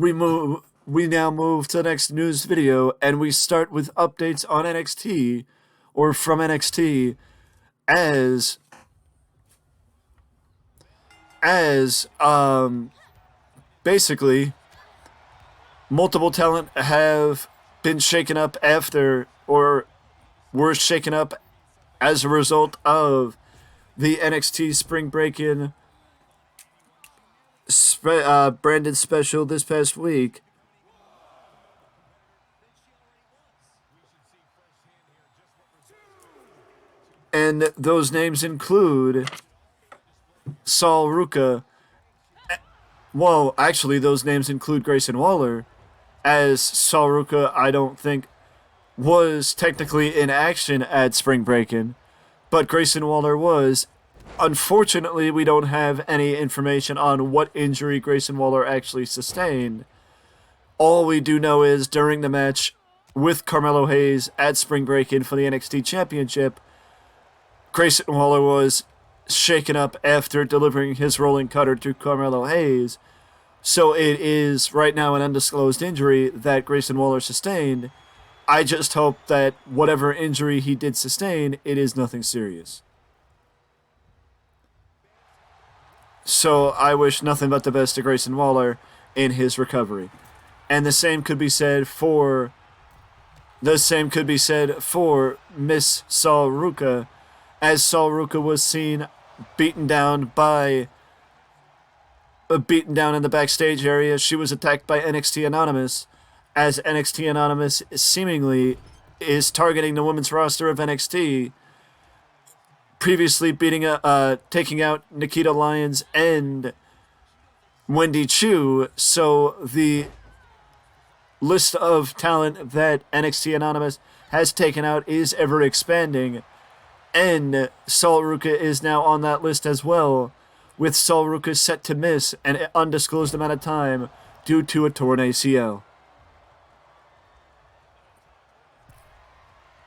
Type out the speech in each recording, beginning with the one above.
We now move to the next news video, and we start with updates on NXT, or from NXT, as basically multiple talent have been shaken up after, or were shaken up as a result of the NXT Spring Break-In branded special this past week. And those names include Saul Ruka. Well, actually, those names include Grayson Waller, as Saul Ruka, I don't think, was technically in action at Spring Break-In, but Grayson Waller was. Unfortunately, we don't have any information on what injury Grayson Waller actually sustained. All we do know is during the match with Carmelo Hayes at Spring Break-In for the NXT Championship, Grayson Waller was shaken up after delivering his rolling cutter to Carmelo Hayes. So it is right now an undisclosed injury that Grayson Waller sustained. I just hope that whatever injury he did sustain, it is nothing serious. So I wish nothing but the best to Grayson Waller in his recovery. And the same could be said for Miss Saul Ruka, as Saul Ruka was seen beaten down in the backstage area. She was attacked by NXT Anonymous, as NXT Anonymous seemingly is targeting the women's roster of NXT, previously taking out Nikita Lyons and Wendy Chu. So the list of talent that NXT Anonymous has taken out is ever expanding, and Saul Ruka is now on that list as well, with Saul Ruka set to miss an undisclosed amount of time due to a torn ACL.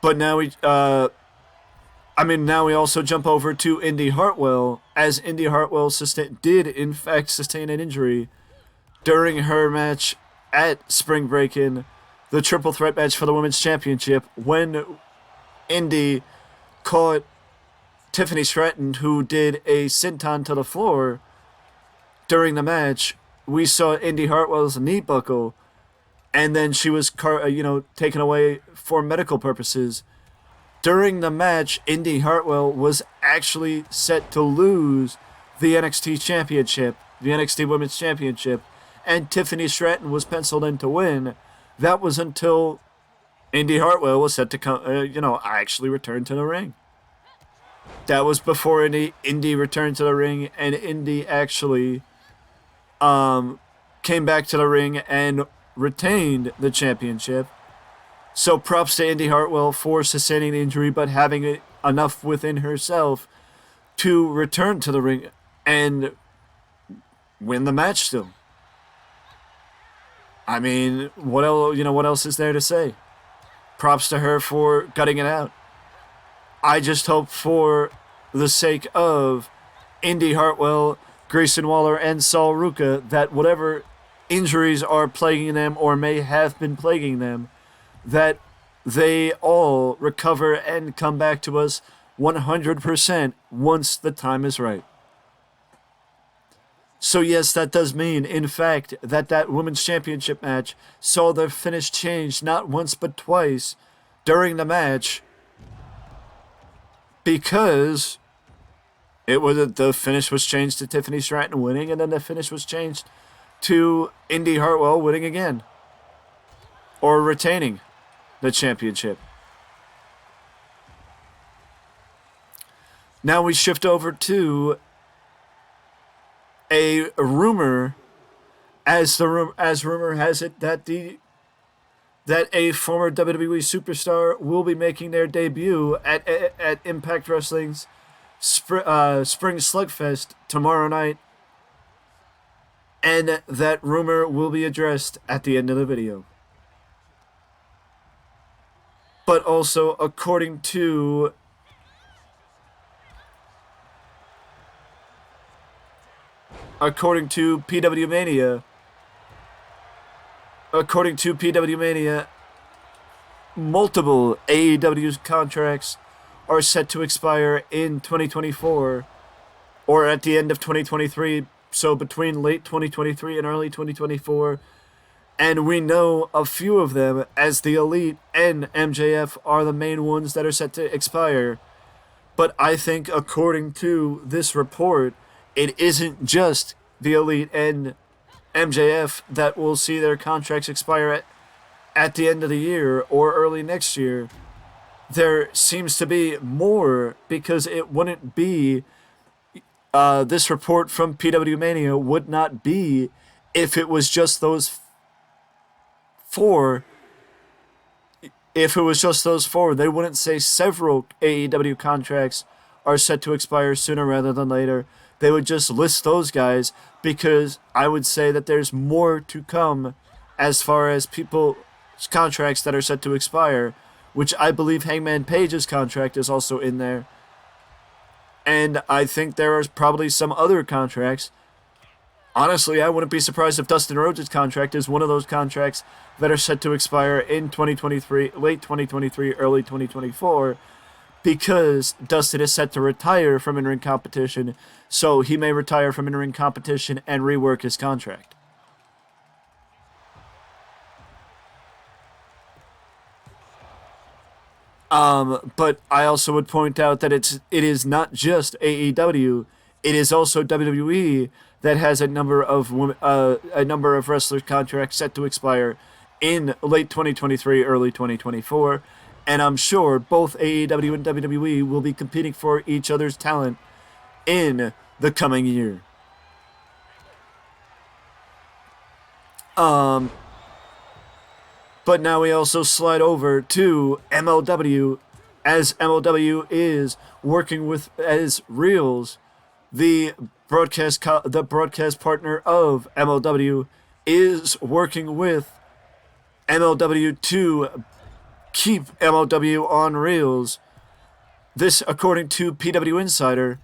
But now we also jump over to Indy Hartwell, as Indy Hartwell did in fact sustain an injury during her match at Spring Break-In, the triple threat match for the Women's Championship, when Indy caught Tiffany Stratton, who did a senton to the floor during the match. We saw Indy Hartwell's knee buckle, and then she was taken away for medical purposes. During the match, Indy Hartwell was actually set to lose the NXT Championship, the NXT Women's Championship, and Tiffany Stratton was penciled in to win. That was until Indy Hartwell was set to actually return to the ring. That was before Indy returned to the ring, and Indy actually came back to the ring and retained the championship. So props to Indy Hartwell for sustaining the injury, but having enough within herself to return to the ring and win the match still. I mean, what else is there to say? Props to her for gutting it out. I just hope, for the sake of Indy Hartwell, Grayson Waller, and Saul Ruka, that whatever injuries are plaguing them or may have been plaguing them, that they all recover and come back to us 100% once the time is right. So yes, that does mean, in fact, that Women's Championship match saw the finish changed not once but twice during the match, because the finish was changed to Tiffany Stratton winning, and then the finish was changed to Indy Hartwell winning again, or retaining the championship. Now we shift over to a rumor, as rumor has it that a former WWE superstar will be making their debut at Impact Wrestling's Spring Slugfest tomorrow night, and that rumor will be addressed at the end of the video. But also, according to PW Mania, according to PW Mania, multiple AEW contracts are set to expire in 2024 or at the end of 2023, so between late 2023 and early 2024. And we know a few of them, as the Elite and MJF, are the main ones that are set to expire. But I think, according to this report, it isn't just the Elite and MJF that will see their contracts expire at the end of the year or early next year. There seems to be more, because it wouldn't be this report from PW Mania would not be if it was just those four. If it was just those four, they wouldn't say several AEW contracts are set to expire sooner rather than later. They would just list those guys, because I would say that there's more to come as far as people's contracts that are set to expire, which I believe Hangman Page's contract is also in there. And I think there are probably some other contracts. Honestly, I wouldn't be surprised if Dustin Rhodes' contract is one of those contracts that are set to expire in 2023, late 2023, early 2024, because Dustin is set to retire from in-ring competition, so he may retire from in-ring competition and rework his contract. But I also would point out that it is not just AEW, it is also WWE that has a number of wrestlers' contracts set to expire in late 2023, early 2024, and I'm sure both AEW and WWE will be competing for each other's talent in the coming year. But now we also slide over to MLW, as MLW is working with, as Reels, the broadcast partner of MLW, is working with MLW to keep MLW on Reels. This, according to PW Insider,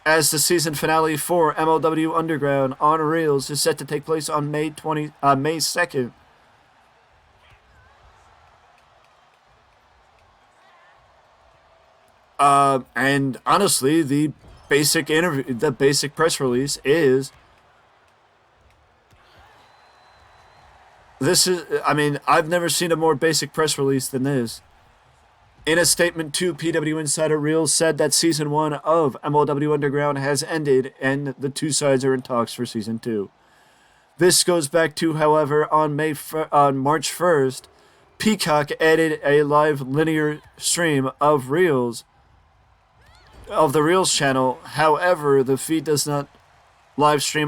as the season finale for MLW Underground on Reels is set to take place on May 2nd. And honestly, the basic press release is I've never seen a more basic press release than this. In a statement to PW Insider, Reels said that Season 1 of MLW Underground has ended and the two sides are in talks for Season 2. This goes back to, however, on March 1st, Peacock added a live linear stream of Reels, of the Reels channel. However, the feed does not live stream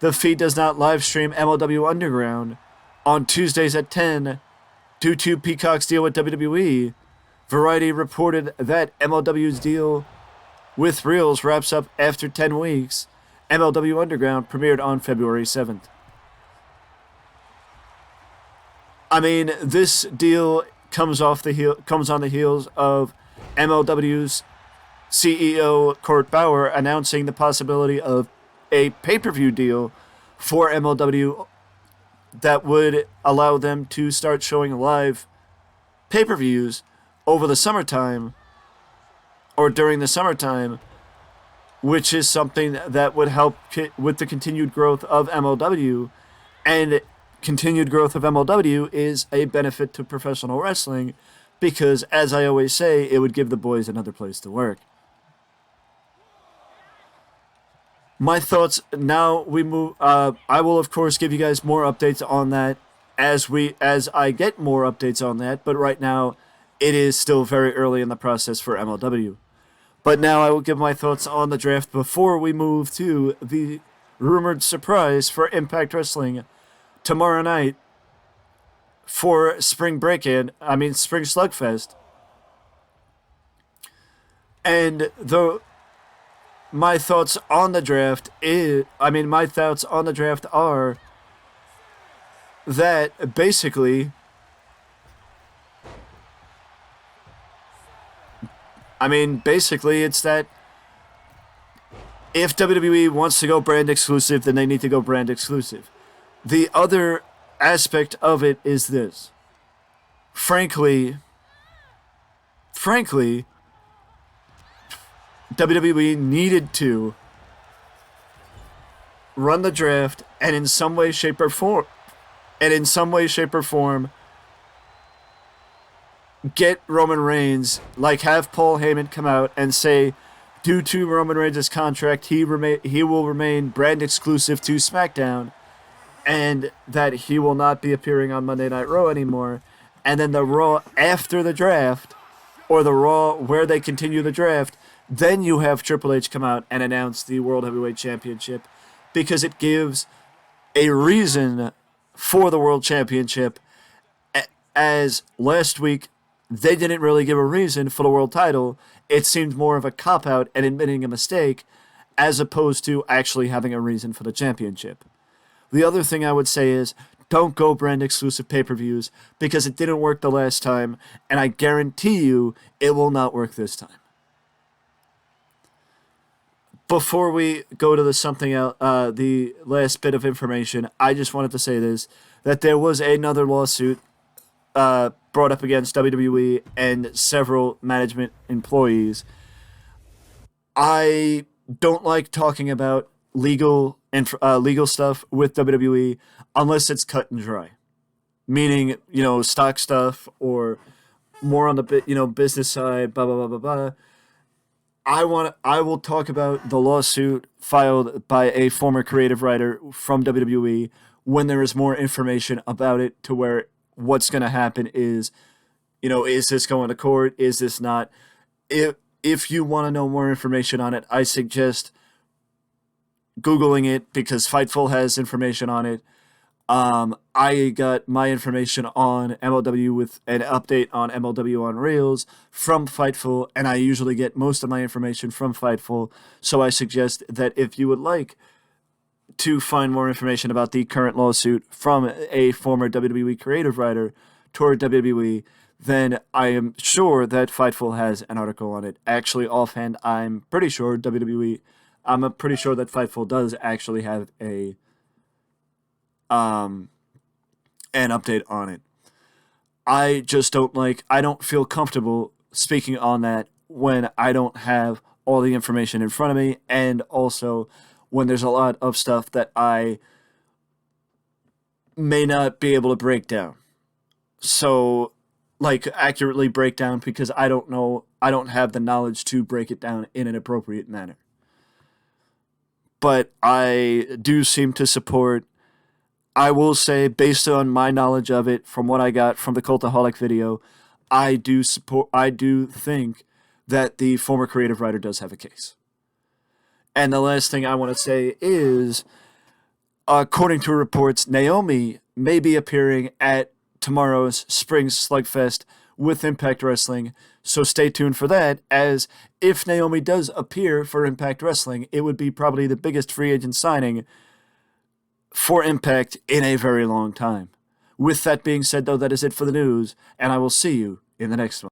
the feed does not live stream MLW Underground on Tuesdays at 10 due to Peacock's deal with WWE. Variety reported that MLW's deal with Reels wraps up after 10 weeks. MLW Underground premiered on February 7th. This deal comes on the heels of MLW's CEO Court Bauer announcing the possibility of a pay-per-view deal for MLW that would allow them to start showing live pay-per-views over the summertime, or during the summertime, which is something that would help with the continued growth of MLW. And continued growth of MLW is a benefit to professional wrestling, because, as I always say, it would give the boys another place to work. My thoughts, now we move, I will of course give you guys more updates on that as I get more updates on that, but right now it is still very early in the process for MLW. But now I will give my thoughts on the draft before we move to the rumored surprise for Impact Wrestling tomorrow night for Spring Slugfest. And my thoughts on the draft are that basically, it's that If WWE wants to go brand exclusive, then they need to go brand exclusive. The other aspect of it is this. Frankly, WWE needed to run the draft and in some way, shape, or form, get Roman Reigns, like have Paul Heyman come out and say, due to Roman Reigns' contract, he will remain brand exclusive to SmackDown, and that he will not be appearing on Monday Night Raw anymore. And then the Raw after the draft, or the Raw where they continue the draft, then you have Triple H come out and announce the World Heavyweight Championship, because it gives a reason for the World Championship, as last week they didn't really give a reason for the world title. It seemed more of a cop-out and admitting a mistake, as opposed to actually having a reason for the championship. The other thing I would say is, don't go brand exclusive pay-per-views, because it didn't work the last time, and I guarantee you it will not work this time. Before we go to the last bit of information, I just wanted to say this, that there was another lawsuit brought up against WWE and several management employees. I don't like talking about legal stuff with WWE unless it's cut and dry, meaning stock stuff or more on the business side. Blah blah blah blah blah. I will talk about the lawsuit filed by a former creative writer from WWE when there is more information about it, to where what's going to happen is, is this going to court? Is this not? If you want to know more information on it, I suggest Googling it, because Fightful has information on it. I got my information on MLW with an update on MLW on Reels from Fightful, and I usually get most of my information from Fightful. So I suggest that if you would like to find more information about the current lawsuit from a former WWE creative writer toward WWE, then I am sure that Fightful has an article on it. Actually, offhand, I'm pretty sure that Fightful does actually have an update on it. I don't feel comfortable speaking on that when I don't have all the information in front of me, and also when there's a lot of stuff that I may not be able to break down. So, accurately break down, because I don't have the knowledge to break it down in an appropriate manner. But I do seem to support, I will say, based on my knowledge of it, from what I got from the Cultaholic video, I do think that the former creative writer does have a case. And the last thing I want to say is, according to reports, Naomi may be appearing at tomorrow's Spring Slugfest with Impact Wrestling, so stay tuned for that, as if Naomi does appear for Impact Wrestling, it would be probably the biggest free agent signing for Impact in a very long time. With that being said, though, that is it for the news, and I will see you in the next one.